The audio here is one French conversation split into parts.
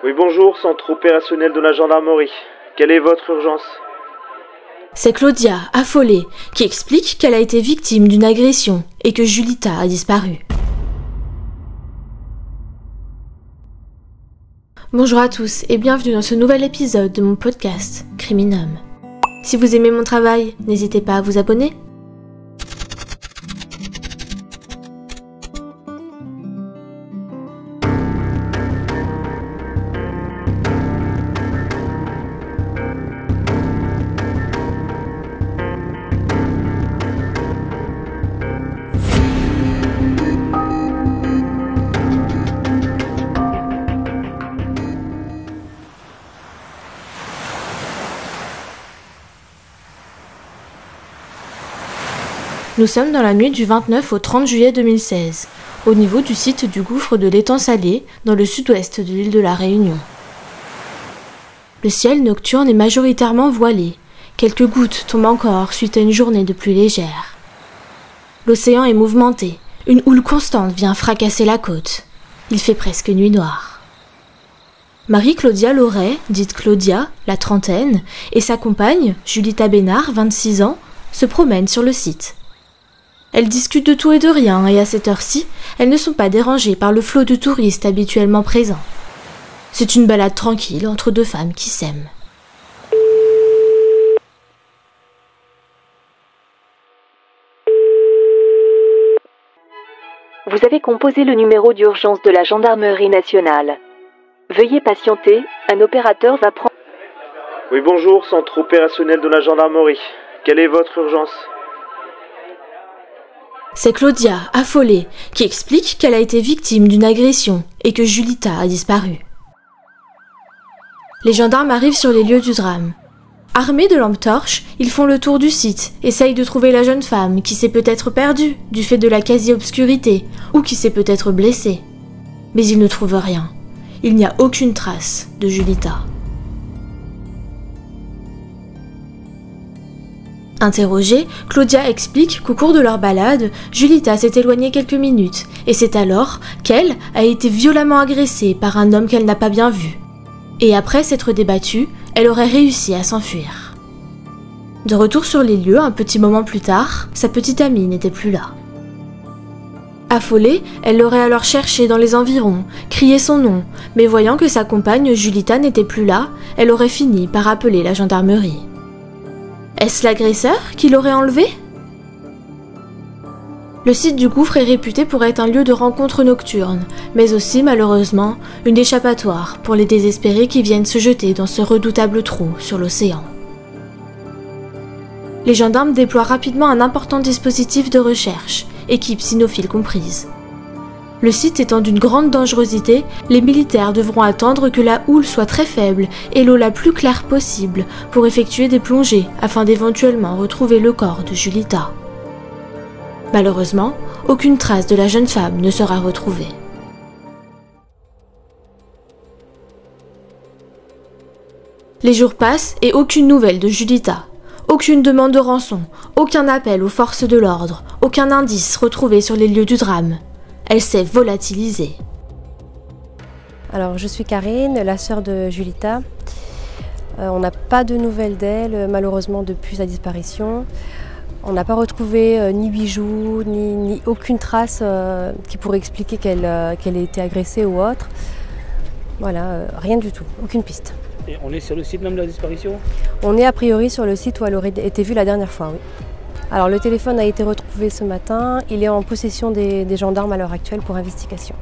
Oui bonjour, centre opérationnel de la gendarmerie. Quelle est votre urgence? C'est Claudia, affolée, qui explique qu'elle a été victime d'une agression et que Julita a disparu. Bonjour à tous et bienvenue dans ce nouvel épisode de mon podcast Criminum. Si vous aimez mon travail, n'hésitez pas à vous abonner. Nous sommes dans la nuit du 29 au 30 juillet 2016, au niveau du site du gouffre de l'étang Salé, dans le sud-ouest de l'île de la Réunion. Le ciel nocturne est majoritairement voilé. Quelques gouttes tombent encore suite à une journée de pluie légère. L'océan est mouvementé. Une houle constante vient fracasser la côte. Il fait presque nuit noire. Marie-Claudia Loret, dite Claudia, la trentaine, et sa compagne, Julita Bénard, 26 ans, se promènent sur le site. Elles discutent de tout et de rien et à cette heure-ci, elles ne sont pas dérangées par le flot de touristes habituellement présents. C'est une balade tranquille entre deux femmes qui s'aiment. Vous avez composé le numéro d'urgence de la gendarmerie nationale. Veuillez patienter, un opérateur va prendre... Oui bonjour, centre opérationnel de la gendarmerie. Quelle est votre urgence? C'est Claudia, affolée, qui explique qu'elle a été victime d'une agression et que Julita a disparu. Les gendarmes arrivent sur les lieux du drame. Armés de lampes torches, ils font le tour du site, essayent de trouver la jeune femme qui s'est peut-être perdue du fait de la quasi-obscurité ou qui s'est peut-être blessée. Mais ils ne trouvent rien. Il n'y a aucune trace de Julita. Interrogée, Claudia explique qu'au cours de leur balade, Julita s'est éloignée quelques minutes et c'est alors qu'elle a été violemment agressée par un homme qu'elle n'a pas bien vu. Et après s'être débattue, elle aurait réussi à s'enfuir. De retour sur les lieux, un petit moment plus tard, sa petite amie n'était plus là. Affolée, elle l'aurait alors cherché dans les environs, crié son nom, mais voyant que sa compagne Julita n'était plus là, elle aurait fini par appeler la gendarmerie. Est-ce l'agresseur qui l'aurait enlevé? Le site du gouffre est réputé pour être un lieu de rencontre nocturne, mais aussi, malheureusement, une échappatoire pour les désespérés qui viennent se jeter dans ce redoutable trou sur l'océan. Les gendarmes déploient rapidement un important dispositif de recherche, équipe cynophile comprise. Le site étant d'une grande dangerosité, les militaires devront attendre que la houle soit très faible et l'eau la plus claire possible pour effectuer des plongées afin d'éventuellement retrouver le corps de Julita. Malheureusement, aucune trace de la jeune femme ne sera retrouvée. Les jours passent et aucune nouvelle de Julita. Aucune demande de rançon, aucun appel aux forces de l'ordre, aucun indice retrouvé sur les lieux du drame. Elle s'est volatilisée. Alors, je suis Karine, la sœur de Julita. On n'a pas de nouvelles d'elle, malheureusement, depuis sa disparition. On n'a pas retrouvé ni bijoux, ni aucune trace qui pourrait expliquer qu'elle ait été agressée ou autre. Voilà, rien du tout, aucune piste. Et on est sur le site même de la disparition? On est a priori sur le site où elle aurait été vue la dernière fois, oui. Alors le téléphone a été retrouvé ce matin, il est en possession des gendarmes à l'heure actuelle pour investigation.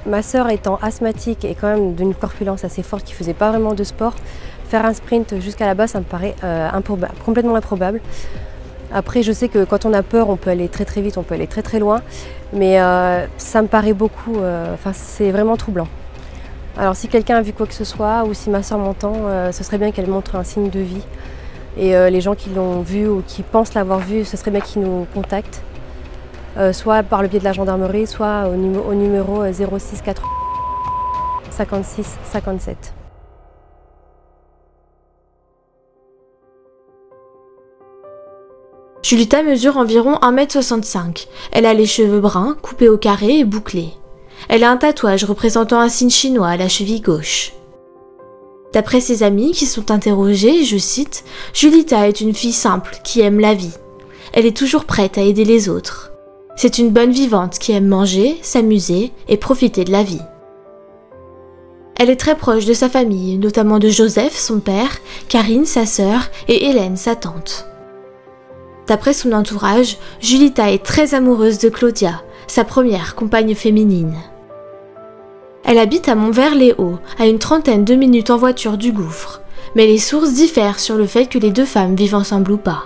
Ma sœur étant asthmatique et quand même d'une corpulence assez forte qui ne faisait pas vraiment de sport, faire un sprint jusqu'à là-bas ça me paraît complètement improbable. Après je sais que quand on a peur on peut aller très très vite, on peut aller très très loin, mais ça me paraît beaucoup, c'est vraiment troublant. Alors si quelqu'un a vu quoi que ce soit ou si ma sœur m'entend, ce serait bien qu'elle montre un signe de vie. Et les gens qui l'ont vu ou qui pensent l'avoir vu, ce serait bien qu'ils nous contactent, soit par le biais de la gendarmerie, soit au numéro 06 4 56 57. Julita mesure environ 1,65 m. Elle a les cheveux bruns, coupés au carré et bouclés. Elle a un tatouage représentant un signe chinois à la cheville gauche. D'après ses amis qui sont interrogés, je cite, « Julita est une fille simple qui aime la vie. Elle est toujours prête à aider les autres. C'est une bonne vivante qui aime manger, s'amuser et profiter de la vie. Elle est très proche de sa famille, notamment de Joseph, son père, Karine, sa sœur, et Hélène, sa tante. » D'après son entourage, Julita est très amoureuse de Claudia, sa première compagne féminine. Elle habite à Montvert-les-Hauts, à une trentaine de minutes en voiture du gouffre, mais les sources diffèrent sur le fait que les deux femmes vivent ensemble ou pas.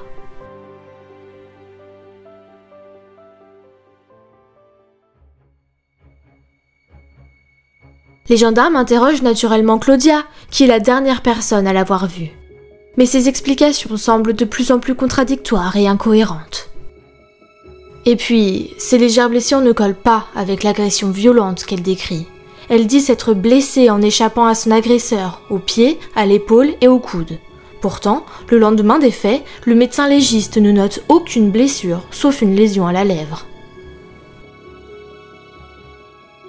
Les gendarmes interrogent naturellement Claudia, qui est la dernière personne à l'avoir vue. Mais ses explications semblent de plus en plus contradictoires et incohérentes. Et puis, ces légères blessures ne collent pas avec l'agression violente qu'elle décrit. Elle dit s'être blessée en échappant à son agresseur, au pied, à l'épaule et au coude. Pourtant, le lendemain des faits, le médecin légiste ne note aucune blessure, sauf une lésion à la lèvre.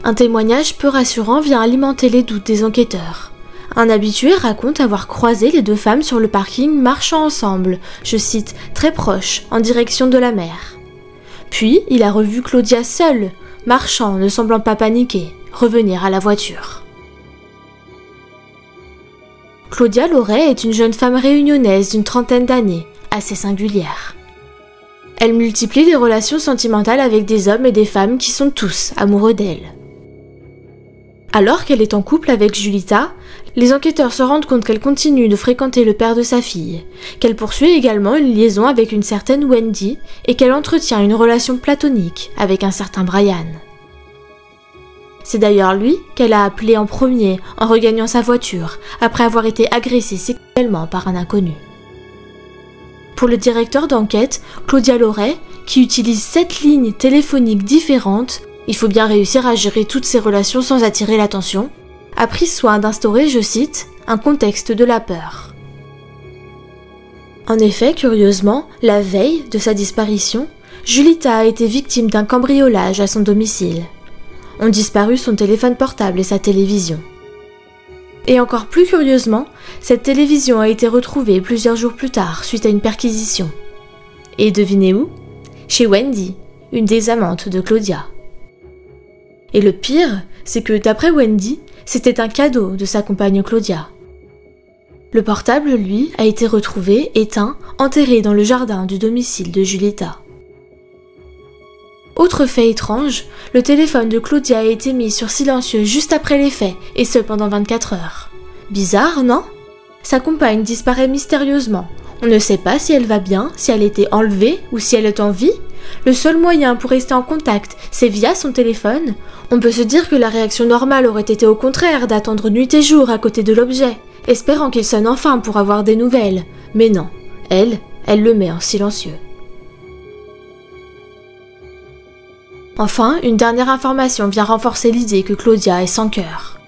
Un témoignage peu rassurant vient alimenter les doutes des enquêteurs. Un habitué raconte avoir croisé les deux femmes sur le parking marchant ensemble, je cite, très proches, en direction de la mer. Puis, il a revu Claudia seule, marchant, ne semblant pas paniquer, revenir à la voiture. Claudia Loret est une jeune femme réunionnaise d'une trentaine d'années, assez singulière. Elle multiplie les relations sentimentales avec des hommes et des femmes qui sont tous amoureux d'elle. Alors qu'elle est en couple avec Julita, les enquêteurs se rendent compte qu'elle continue de fréquenter le père de sa fille, qu'elle poursuit également une liaison avec une certaine Wendy et qu'elle entretient une relation platonique avec un certain Brian. C'est d'ailleurs lui qu'elle a appelé en premier en regagnant sa voiture après avoir été agressée sexuellement par un inconnu. Pour le directeur d'enquête, Claudia Loret, qui utilise 7 lignes téléphoniques différentes, il faut bien réussir à gérer toutes ces relations sans attirer l'attention, a pris soin d'instaurer, je cite, un contexte de la peur. En effet, curieusement, la veille de sa disparition, Julita a été victime d'un cambriolage à son domicile. Ont disparu son téléphone portable et sa télévision. Et encore plus curieusement, cette télévision a été retrouvée plusieurs jours plus tard suite à une perquisition. Et devinez où ? Chez Wendy, une des amantes de Claudia. Et le pire, c'est que d'après Wendy, c'était un cadeau de sa compagne Claudia. Le portable, lui, a été retrouvé, éteint, enterré dans le jardin du domicile de Julita. Autre fait étrange, le téléphone de Claudia a été mis sur silencieux juste après les faits, et ce pendant 24 heures. Bizarre, non ? Sa compagne disparaît mystérieusement. On ne sait pas si elle va bien, si elle a été enlevée ou si elle est en vie. Le seul moyen pour rester en contact, c'est via son téléphone. On peut se dire que la réaction normale aurait été au contraire d'attendre nuit et jour à côté de l'objet, espérant qu'il sonne enfin pour avoir des nouvelles. Mais non, elle le met en silencieux. Enfin, une dernière information vient renforcer l'idée que Claudia est sans cœur.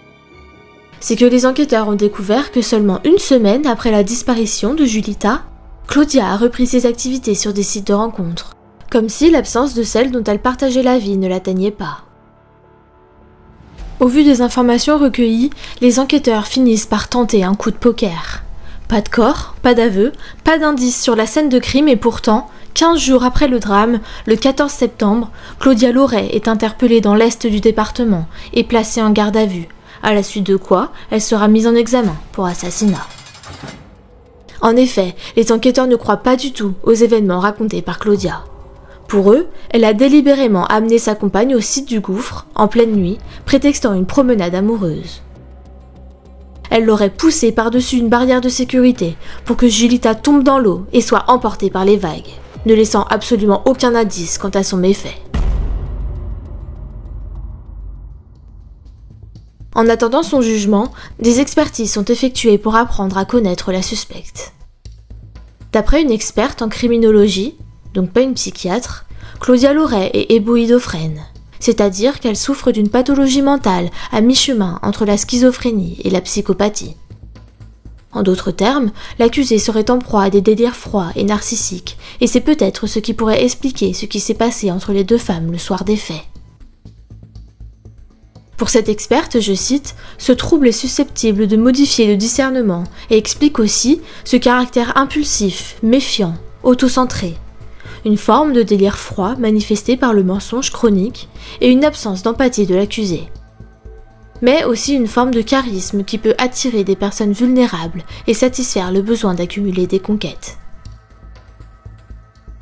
C'est que les enquêteurs ont découvert que seulement une semaine après la disparition de Julita, Claudia a repris ses activités sur des sites de rencontres, comme si l'absence de celle dont elle partageait la vie ne l'atteignait pas. Au vu des informations recueillies, les enquêteurs finissent par tenter un coup de poker. Pas de corps, pas d'aveu, pas d'indices sur la scène de crime et pourtant, 15 jours après le drame, le 14 septembre, Claudia Loret est interpellée dans l'est du département et placée en garde à vue, à la suite de quoi elle sera mise en examen pour assassinat. En effet, les enquêteurs ne croient pas du tout aux événements racontés par Claudia. Pour eux, elle a délibérément amené sa compagne au site du gouffre, en pleine nuit, prétextant une promenade amoureuse. Elle l'aurait poussé par-dessus une barrière de sécurité pour que Julita tombe dans l'eau et soit emportée par les vagues, ne laissant absolument aucun indice quant à son méfait. En attendant son jugement, des expertises sont effectuées pour apprendre à connaître la suspecte. D'après une experte en criminologie, donc pas une psychiatre, Claudia Loret est héboïdophrène, c'est-à-dire qu'elle souffre d'une pathologie mentale à mi-chemin entre la schizophrénie et la psychopathie. En d'autres termes, l'accusée serait en proie à des délires froids et narcissiques, et c'est peut-être ce qui pourrait expliquer ce qui s'est passé entre les deux femmes le soir des faits. Pour cette experte, je cite, « Ce trouble est susceptible de modifier le discernement et explique aussi ce caractère impulsif, méfiant, autocentré, une forme de délire froid manifesté par le mensonge chronique et une absence d'empathie de l'accusé. Mais aussi une forme de charisme qui peut attirer des personnes vulnérables et satisfaire le besoin d'accumuler des conquêtes. »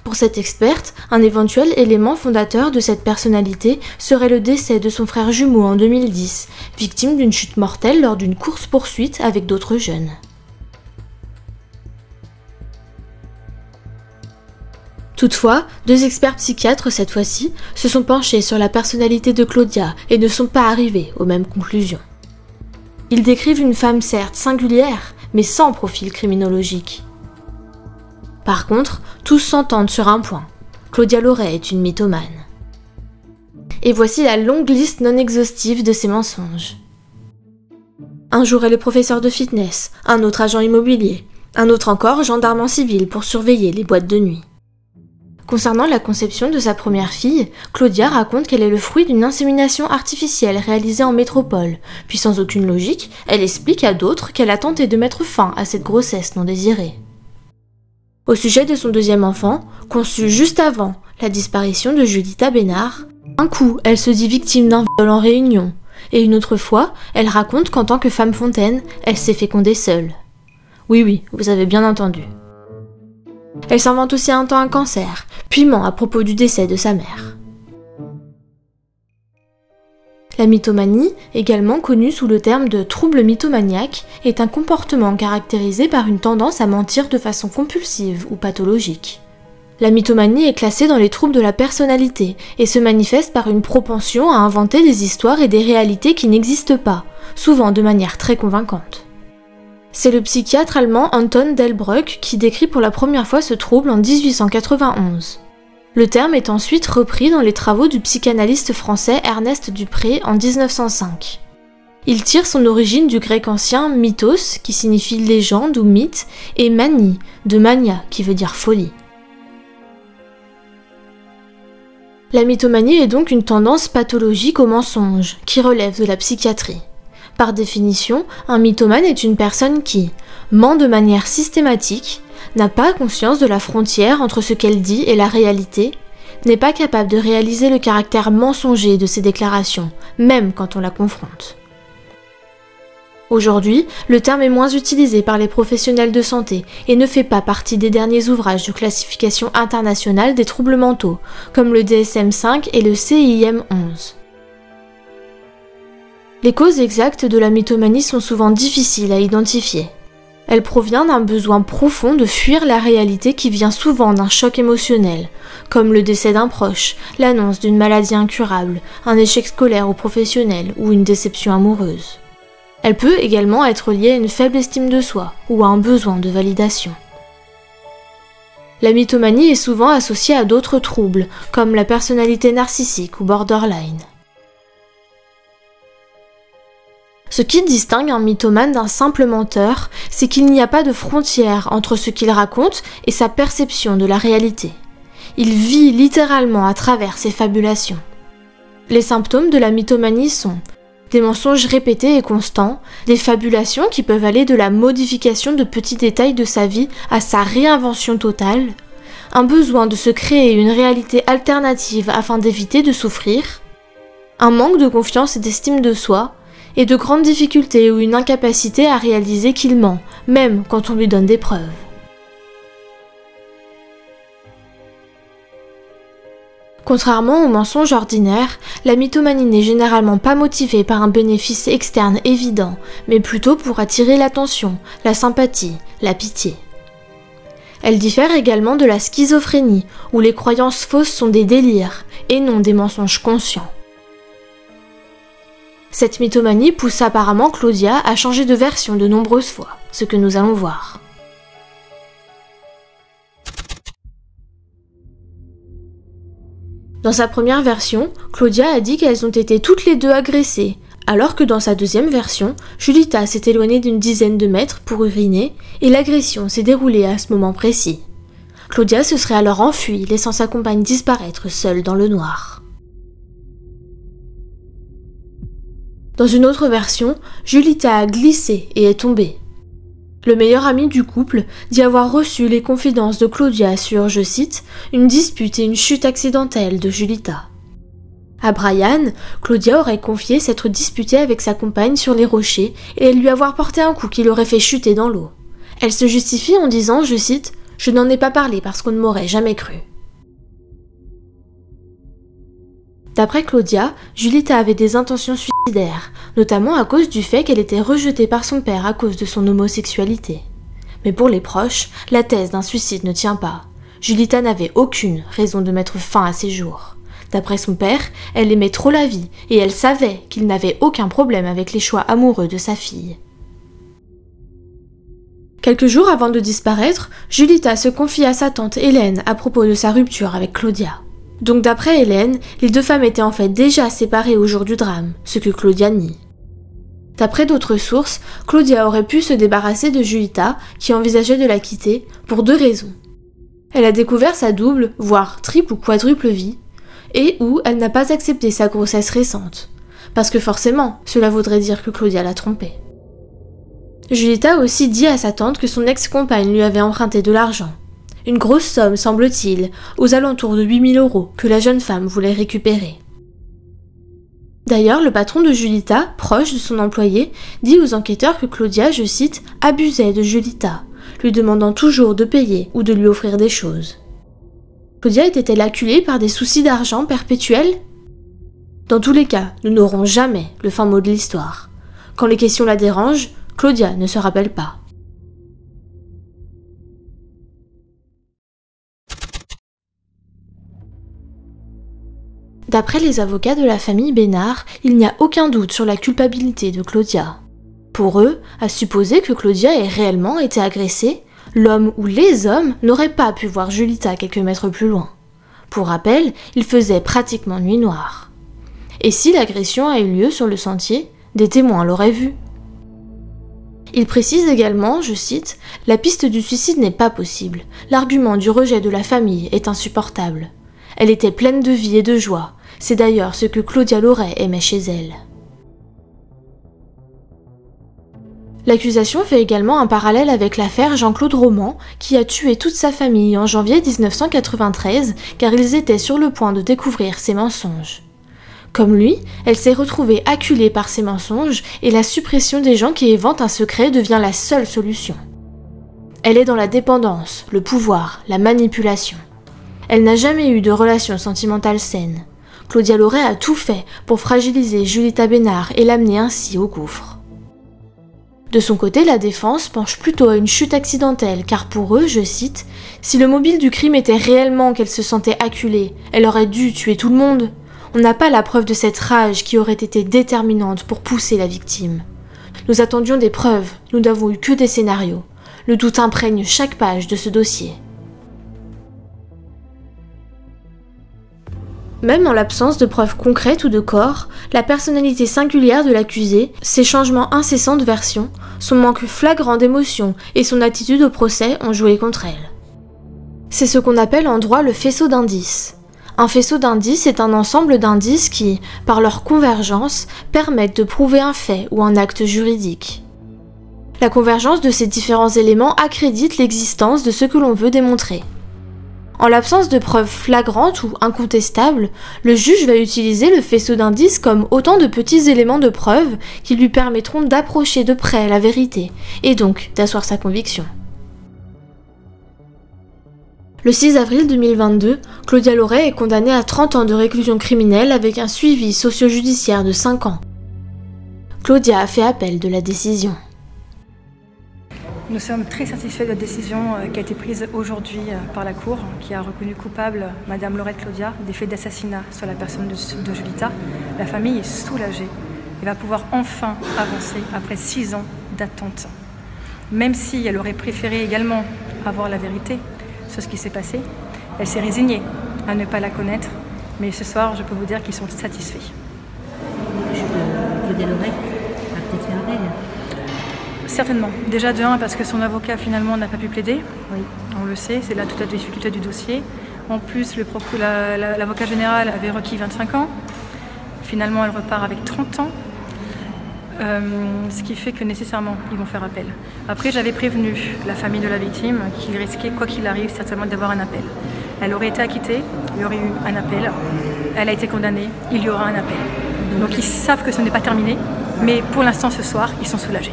Pour cette experte, un éventuel élément fondateur de cette personnalité serait le décès de son frère jumeau en 2010, victime d'une chute mortelle lors d'une course-poursuite avec d'autres jeunes. Toutefois, 2 experts psychiatres cette fois-ci se sont penchés sur la personnalité de Claudia et ne sont pas arrivés aux mêmes conclusions. Ils décrivent une femme certes singulière, mais sans profil criminologique. Par contre, tous s'entendent sur un point. Claudia Loret est une mythomane. Et voici la longue liste non exhaustive de ses mensonges. Un jour elle est professeure de fitness, un autre agent immobilier, un autre encore gendarme en civil pour surveiller les boîtes de nuit. Concernant la conception de sa première fille, Claudia raconte qu'elle est le fruit d'une insémination artificielle réalisée en métropole, puis sans aucune logique, elle explique à d'autres qu'elle a tenté de mettre fin à cette grossesse non désirée. Au sujet de son deuxième enfant, conçu juste avant la disparition de Julita Bénard, un coup, elle se dit victime d'un viol en réunion, et une autre fois, elle raconte qu'en tant que femme fontaine, elle s'est fécondée seule. Oui, vous avez bien entendu. Elle s'invente aussi un temps un cancer, puis ment à propos du décès de sa mère. La mythomanie, également connue sous le terme de trouble mythomaniaque, est un comportement caractérisé par une tendance à mentir de façon compulsive ou pathologique. La mythomanie est classée dans les troubles de la personnalité et se manifeste par une propension à inventer des histoires et des réalités qui n'existent pas, souvent de manière très convaincante. C'est le psychiatre allemand Anton Delbrück qui décrit pour la première fois ce trouble en 1891. Le terme est ensuite repris dans les travaux du psychanalyste français Ernest Dupré en 1905. Il tire son origine du grec ancien mythos, qui signifie légende ou mythe, et manie, de mania, qui veut dire folie. La mythomanie est donc une tendance pathologique au mensonge, qui relève de la psychiatrie. Par définition, un mythomane est une personne qui ment de manière systématique, n'a pas conscience de la frontière entre ce qu'elle dit et la réalité, n'est pas capable de réaliser le caractère mensonger de ses déclarations, même quand on la confronte. Aujourd'hui, le terme est moins utilisé par les professionnels de santé et ne fait pas partie des derniers ouvrages de classification internationale des troubles mentaux, comme le DSM-5 et le CIM-11. Les causes exactes de la mythomanie sont souvent difficiles à identifier. Elle provient d'un besoin profond de fuir la réalité qui vient souvent d'un choc émotionnel, comme le décès d'un proche, l'annonce d'une maladie incurable, un échec scolaire ou professionnel ou une déception amoureuse. Elle peut également être liée à une faible estime de soi ou à un besoin de validation. La mythomanie est souvent associée à d'autres troubles, comme la personnalité narcissique ou borderline. Ce qui distingue un mythomane d'un simple menteur, c'est qu'il n'y a pas de frontière entre ce qu'il raconte et sa perception de la réalité. Il vit littéralement à travers ses fabulations. Les symptômes de la mythomanie sont des mensonges répétés et constants, des fabulations qui peuvent aller de la modification de petits détails de sa vie à sa réinvention totale, un besoin de se créer une réalité alternative afin d'éviter de souffrir, un manque de confiance et d'estime de soi, et de grandes difficultés ou une incapacité à réaliser qu'il ment, même quand on lui donne des preuves. Contrairement aux mensonges ordinaires, la mythomanie n'est généralement pas motivée par un bénéfice externe évident, mais plutôt pour attirer l'attention, la sympathie, la pitié. Elle diffère également de la schizophrénie, où les croyances fausses sont des délires, et non des mensonges conscients. Cette mythomanie pousse apparemment Claudia à changer de version de nombreuses fois, ce que nous allons voir. Dans sa première version, Claudia a dit qu'elles ont été toutes les deux agressées, alors que dans sa deuxième version, Julita s'est éloignée d'une dizaine de mètres pour uriner et l'agression s'est déroulée à ce moment précis. Claudia se serait alors enfuie, laissant sa compagne disparaître seule dans le noir. Dans une autre version, Julita a glissé et est tombée. Le meilleur ami du couple dit avoir reçu les confidences de Claudia sur, je cite, une dispute et une chute accidentelle de Julita. À Brian, Claudia aurait confié s'être disputée avec sa compagne sur les rochers et lui avoir porté un coup qui l'aurait fait chuter dans l'eau. Elle se justifie en disant, je cite, « Je n'en ai pas parlé parce qu'on ne m'aurait jamais cru ». D'après Claudia, Julita avait des intentions suicidaires, notamment à cause du fait qu'elle était rejetée par son père à cause de son homosexualité. Mais pour les proches, la thèse d'un suicide ne tient pas. Julita n'avait aucune raison de mettre fin à ses jours. D'après son père, elle aimait trop la vie et elle savait qu'il n'avait aucun problème avec les choix amoureux de sa fille. Quelques jours avant de disparaître, Julita se confie à sa tante Hélène à propos de sa rupture avec Claudia. Donc d'après Hélène, les deux femmes étaient en fait déjà séparées au jour du drame, ce que Claudia nie. D'après d'autres sources, Claudia aurait pu se débarrasser de Julita, qui envisageait de la quitter, pour deux raisons. Elle a découvert sa double, voire triple ou quadruple vie, et ou elle n'a pas accepté sa grossesse récente, parce que forcément, cela voudrait dire que Claudia l'a trompée. Julita a aussi dit à sa tante que son ex-compagne lui avait emprunté de l'argent. Une grosse somme, semble-t-il, aux alentours de 8 000 € que la jeune femme voulait récupérer. D'ailleurs, le patron de Julita, proche de son employé, dit aux enquêteurs que Claudia, je cite, « abusait de Julita », lui demandant toujours de payer ou de lui offrir des choses. Claudia était-elle acculée par des soucis d'argent perpétuels? Dans tous les cas, nous n'aurons jamais le fin mot de l'histoire. Quand les questions la dérangent, Claudia ne se rappelle pas. D'après les avocats de la famille Bénard, il n'y a aucun doute sur la culpabilité de Claudia. Pour eux, à supposer que Claudia ait réellement été agressée, l'homme ou les hommes n'auraient pas pu voir Julita quelques mètres plus loin. Pour rappel, il faisait pratiquement nuit noire. Et si l'agression a eu lieu sur le sentier, des témoins l'auraient vue. Il précise également, je cite, « La piste du suicide n'est pas possible. L'argument du rejet de la famille est insupportable. Elle était pleine de vie et de joie. C'est d'ailleurs ce que Claudia Loret aimait chez elle. » L'accusation fait également un parallèle avec l'affaire Jean-Claude Roman, qui a tué toute sa famille en janvier 1993 car ils étaient sur le point de découvrir ses mensonges. Comme lui, elle s'est retrouvée acculée par ses mensonges et la suppression des gens qui éventent un secret devient la seule solution. Elle est dans la dépendance, le pouvoir, la manipulation. Elle n'a jamais eu de relation sentimentale saine. Claudia Loret a tout fait pour fragiliser Julita Bénard et l'amener ainsi au gouffre. De son côté, la défense penche plutôt à une chute accidentelle car pour eux, je cite, « Si le mobile du crime était réellement qu'elle se sentait acculée, elle aurait dû tuer tout le monde. On n'a pas la preuve de cette rage qui aurait été déterminante pour pousser la victime. Nous attendions des preuves, nous n'avons eu que des scénarios. Le doute imprègne chaque page de ce dossier. » Même en l'absence de preuves concrètes ou de corps, la personnalité singulière de l'accusé, ses changements incessants de version, son manque flagrant d'émotion et son attitude au procès ont joué contre elle. C'est ce qu'on appelle en droit le faisceau d'indices. Un faisceau d'indices est un ensemble d'indices qui, par leur convergence, permettent de prouver un fait ou un acte juridique. La convergence de ces différents éléments accrédite l'existence de ce que l'on veut démontrer. En l'absence de preuves flagrantes ou incontestables, le juge va utiliser le faisceau d'indices comme autant de petits éléments de preuve qui lui permettront d'approcher de près la vérité et donc d'asseoir sa conviction. Le 6 avril 2022, Claudia Loret est condamnée à 30 ans de réclusion criminelle avec un suivi socio-judiciaire de 5 ans. Claudia a fait appel de la décision. Nous sommes très satisfaits de la décision qui a été prise aujourd'hui par la Cour, qui a reconnu coupable Madame Laurette Claudia des faits d'assassinat sur la personne de Julita. La famille est soulagée et va pouvoir enfin avancer après 6 ans d'attente. Même si elle aurait préféré également avoir la vérité sur ce qui s'est passé, elle s'est résignée à ne pas la connaître. Mais ce soir, je peux vous dire qu'ils sont satisfaits. Claudia Loret va peut-être faire appel. Certainement. Déjà de 1 parce que son avocat finalement n'a pas pu plaider. Oui. On le sait, c'est là toute la difficulté du dossier. En plus, l'avocat général avait requis 25 ans. Finalement, elle repart avec 30 ans. Ce qui fait que nécessairement ils vont faire appel. Après, j'avais prévenu la famille de la victime qu'il risquait, quoi qu'il arrive, certainement d'avoir un appel. Elle aurait été acquittée, il y aurait eu un appel, elle a été condamnée, il y aura un appel. Donc ils savent que ce n'est pas terminé, mais pour l'instant ce soir, ils sont soulagés.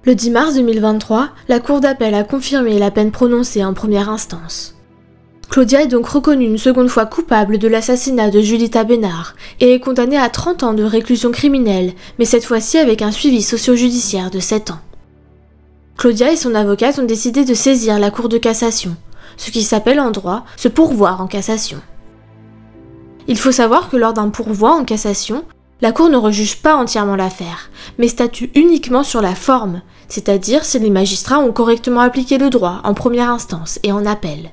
Le 10 mars 2023, la Cour d'appel a confirmé la peine prononcée en première instance. Claudia est donc reconnue une seconde fois coupable de l'assassinat de Julita Bénard et est condamnée à 30 ans de réclusion criminelle, mais cette fois-ci avec un suivi socio-judiciaire de 7 ans. Claudia et son avocate ont décidé de saisir la Cour de cassation, ce qui s'appelle en droit se pourvoir en cassation. Il faut savoir que lors d'un pourvoi en cassation, la Cour ne rejuge pas entièrement l'affaire, mais statue uniquement sur la forme, c'est-à-dire si les magistrats ont correctement appliqué le droit en première instance et en appel.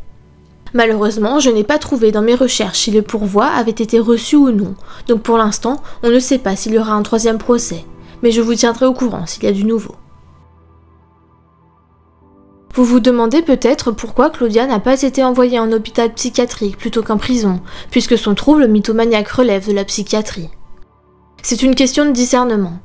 Malheureusement, je n'ai pas trouvé dans mes recherches si le pourvoi avait été reçu ou non, donc pour l'instant, on ne sait pas s'il y aura un troisième procès, mais je vous tiendrai au courant s'il y a du nouveau. Vous vous demandez peut-être pourquoi Claudia n'a pas été envoyée en hôpital psychiatrique plutôt qu'en prison, puisque son trouble mythomaniaque relève de la psychiatrie. C'est une question de discernement.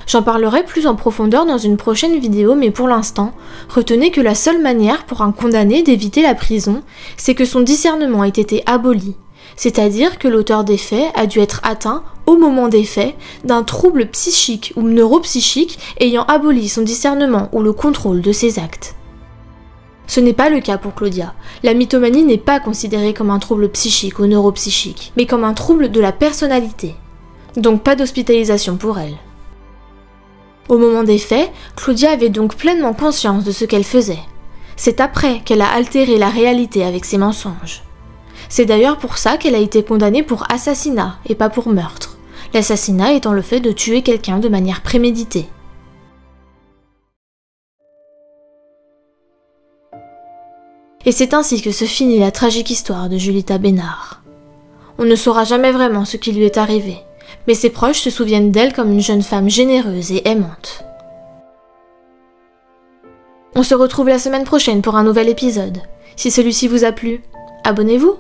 J'en parlerai plus en profondeur dans une prochaine vidéo, mais pour l'instant, retenez que la seule manière pour un condamné d'éviter la prison, c'est que son discernement ait été aboli, c'est-à-dire que l'auteur des faits a dû être atteint, au moment des faits, d'un trouble psychique ou neuropsychique ayant aboli son discernement ou le contrôle de ses actes. Ce n'est pas le cas pour Claudia. La mythomanie n'est pas considérée comme un trouble psychique ou neuropsychique, mais comme un trouble de la personnalité. Donc pas d'hospitalisation pour elle. Au moment des faits, Claudia avait donc pleinement conscience de ce qu'elle faisait. C'est après qu'elle a altéré la réalité avec ses mensonges. C'est d'ailleurs pour ça qu'elle a été condamnée pour assassinat et pas pour meurtre, l'assassinat étant le fait de tuer quelqu'un de manière préméditée. Et c'est ainsi que se finit la tragique histoire de Julita Bénard. On ne saura jamais vraiment ce qui lui est arrivé, mais ses proches se souviennent d'elle comme une jeune femme généreuse et aimante. On se retrouve la semaine prochaine pour un nouvel épisode. Si celui-ci vous a plu, abonnez-vous!